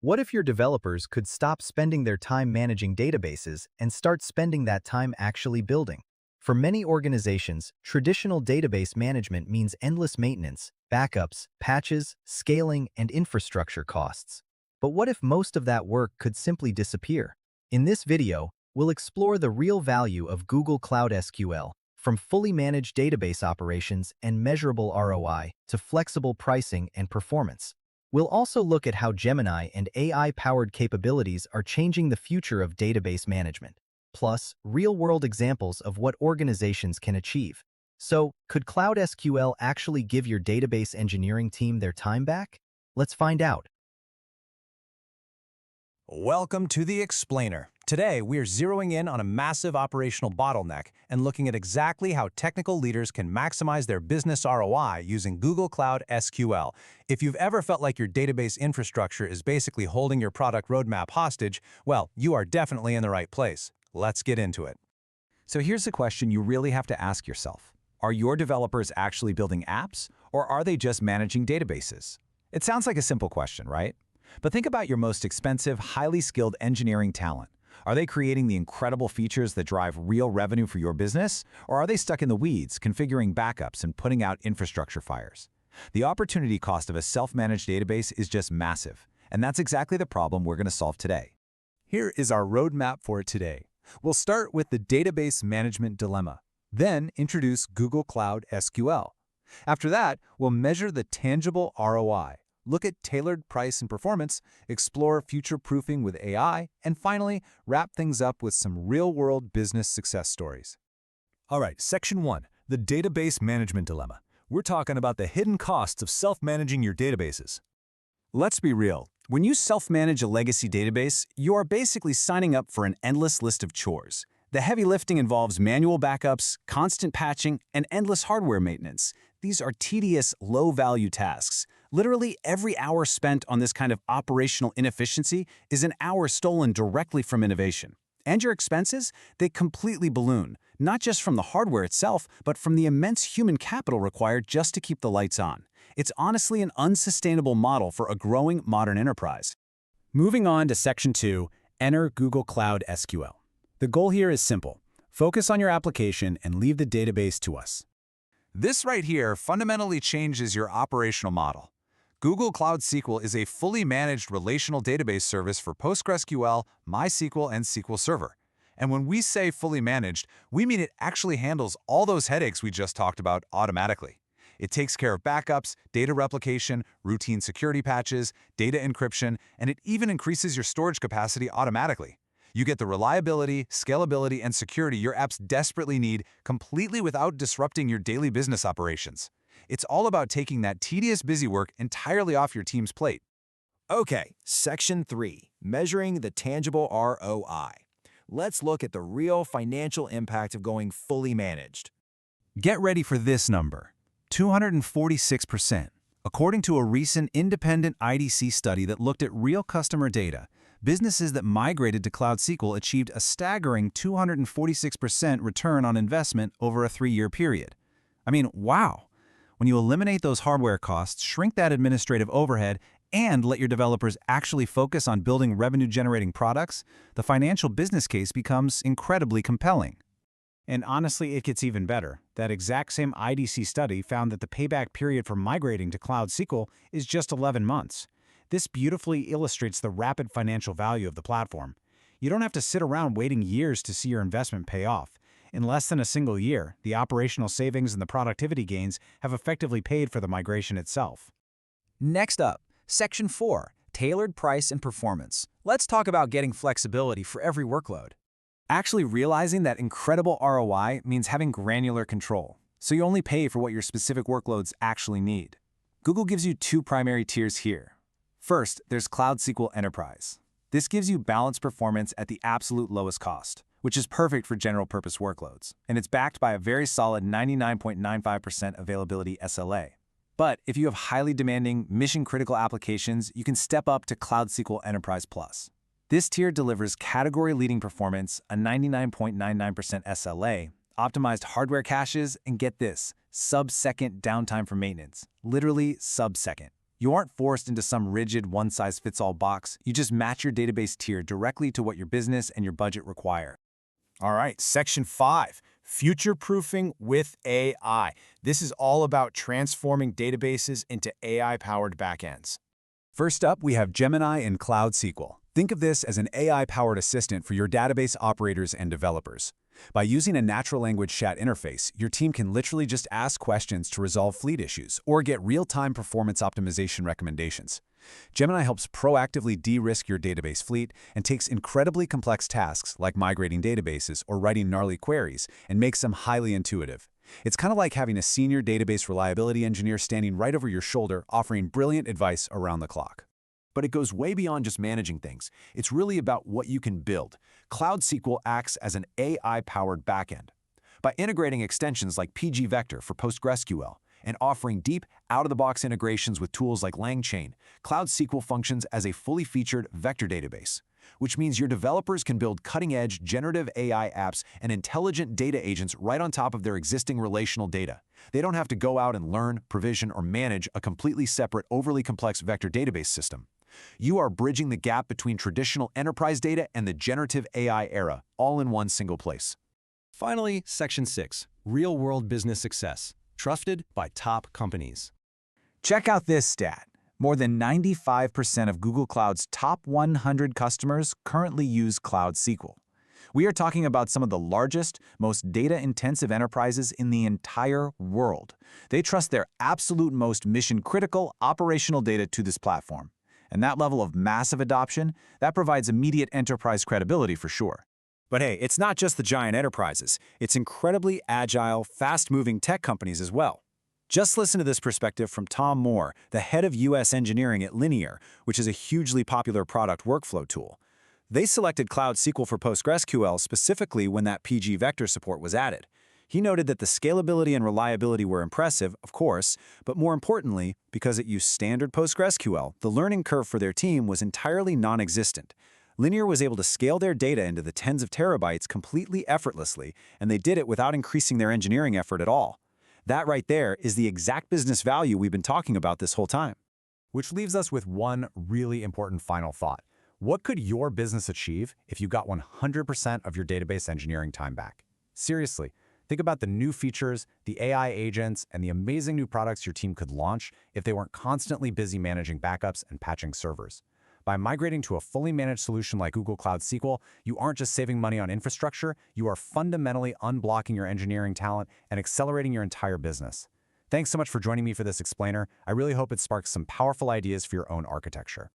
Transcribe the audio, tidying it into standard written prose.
What if your developers could stop spending their time managing databases and start spending that time actually building? For many organizations, traditional database management means endless maintenance, backups, patches, scaling, and infrastructure costs. But what if most of that work could simply disappear? In this video, we'll explore the real value of Google Cloud SQL, from fully managed database operations and measurable ROI to flexible pricing and performance. We'll also look at how Gemini and AI-powered capabilities are changing the future of database management, plus real-world examples of what organizations can achieve. So, could Cloud SQL actually give your database engineering team their time back? Let's find out. Welcome to The Explainer. Today, we are zeroing in on a massive operational bottleneck and looking at exactly how technical leaders can maximize their business ROI using Google Cloud SQL. If you've ever felt like your database infrastructure is basically holding your product roadmap hostage, well, you are definitely in the right place. Let's get into it. So here's a question you really have to ask yourself. Are your developers actually building apps, or are they just managing databases? It sounds like a simple question, right? But think about your most expensive, highly skilled engineering talent. Are they creating the incredible features that drive real revenue for your business? Or are they stuck in the weeds, configuring backups and putting out infrastructure fires? The opportunity cost of a self-managed database is just massive, and that's exactly the problem we're going to solve today. Here is our roadmap for today. We'll start with the database management dilemma, then introduce Google Cloud SQL. After that, we'll measure the tangible ROI. Look at tailored price and performance, explore future-proofing with AI, and finally, wrap things up with some real-world business success stories. All right, Section 1, the database management dilemma. We're talking about the hidden costs of self-managing your databases. Let's be real. When you self-manage a legacy database, you are basically signing up for an endless list of chores. The heavy lifting involves manual backups, constant patching, and endless hardware maintenance. These are tedious, low-value tasks. Literally every hour spent on this kind of operational inefficiency is an hour stolen directly from innovation. And your expenses? They completely balloon, not just from the hardware itself, but from the immense human capital required just to keep the lights on. It's honestly an unsustainable model for a growing modern enterprise. Moving on to Section 2, enter Google Cloud SQL. The goal here is simple. Focus on your application and leave the database to us. This right here fundamentally changes your operational model. Google Cloud SQL is a fully managed relational database service for PostgreSQL, MySQL, and SQL Server. And when we say fully managed, we mean it actually handles all those headaches we just talked about automatically. It takes care of backups, data replication, routine security patches, data encryption, and it even increases your storage capacity automatically. You get the reliability, scalability, and security your apps desperately need completely without disrupting your daily business operations. It's all about taking that tedious busy work entirely off your team's plate. Okay, Section 3, measuring the tangible ROI. Let's look at the real financial impact of going fully managed. Get ready for this number, 246%. According to a recent independent IDC study that looked at real customer data, businesses that migrated to Cloud SQL achieved a staggering 246% return on investment over a 3-year period. I mean, wow! When you eliminate those hardware costs, shrink that administrative overhead, and let your developers actually focus on building revenue-generating products, the financial business case becomes incredibly compelling. And honestly, it gets even better. That exact same IDC study found that the payback period for migrating to Cloud SQL is just 11 months. This beautifully illustrates the rapid financial value of the platform. You don't have to sit around waiting years to see your investment pay off. In less than a single year, the operational savings and the productivity gains have effectively paid for the migration itself. Next up, Section 4, tailored price and performance. Let's talk about getting flexibility for every workload. Actually realizing that incredible ROI means having granular control, so you only pay for what your specific workloads actually need. Google gives you 2 primary tiers here. First, there's Cloud SQL Enterprise. This gives you balanced performance at the absolute lowest cost, which is perfect for general-purpose workloads, and it's backed by a very solid 99.95% availability SLA. But if you have highly demanding, mission-critical applications, you can step up to Cloud SQL Enterprise Plus. This tier delivers category-leading performance, a 99.99% SLA, optimized hardware caches, and get this, sub-second downtime for maintenance. Literally sub-second. You aren't forced into some rigid one-size-fits-all box. You just match your database tier directly to what your business and your budget require. All right, Section 5, Future-Proofing with AI. This is all about transforming databases into AI-powered backends. First up, we have Gemini and Cloud SQL. Think of this as an AI-powered assistant for your database operators and developers. By using a natural language chat interface, your team can literally just ask questions to resolve fleet issues or get real-time performance optimization recommendations. Gemini helps proactively de-risk your database fleet and takes incredibly complex tasks like migrating databases or writing gnarly queries and makes them highly intuitive. It's kind of like having a senior database reliability engineer standing right over your shoulder offering brilliant advice around the clock. But it goes way beyond just managing things. It's really about what you can build. Cloud SQL acts as an AI-powered backend. By integrating extensions like pgvector for PostgreSQL and offering deep, out-of-the-box integrations with tools like LangChain, Cloud SQL functions as a fully featured vector database, which means your developers can build cutting-edge generative AI apps and intelligent data agents right on top of their existing relational data. They don't have to go out and learn, provision, or manage a completely separate, overly complex vector database system. You are bridging the gap between traditional enterprise data and the generative AI era, all in one single place. Finally, Section 6, Real-World Business Success, trusted by top companies. Check out this stat. More than 95% of Google Cloud's top 100 customers currently use Cloud SQL. We are talking about some of the largest, most data-intensive enterprises in the entire world. They trust their absolute most mission-critical operational data to this platform. And that level of massive adoption, that provides immediate enterprise credibility for sure. But hey, it's not just the giant enterprises. It's incredibly agile, fast-moving tech companies as well. Just listen to this perspective from Tom Moore, the head of U.S. engineering at Linear, which is a hugely popular product workflow tool. They selected Cloud SQL for PostgreSQL specifically when that pgvector support was added. He noted that the scalability and reliability were impressive, of course, but more importantly, because it used standard PostgreSQL, the learning curve for their team was entirely non-existent. Linear was able to scale their data into the tens of terabytes completely effortlessly, and they did it without increasing their engineering effort at all. That right there is the exact business value we've been talking about this whole time. Which leaves us with one really important final thought. What could your business achieve if you got 100% of your database engineering time back? Seriously, think about the new features, the AI agents, and the amazing new products your team could launch if they weren't constantly busy managing backups and patching servers. By migrating to a fully managed solution like Google Cloud SQL, you aren't just saving money on infrastructure, you are fundamentally unblocking your engineering talent and accelerating your entire business. Thanks so much for joining me for this explainer. I really hope it sparks some powerful ideas for your own architecture.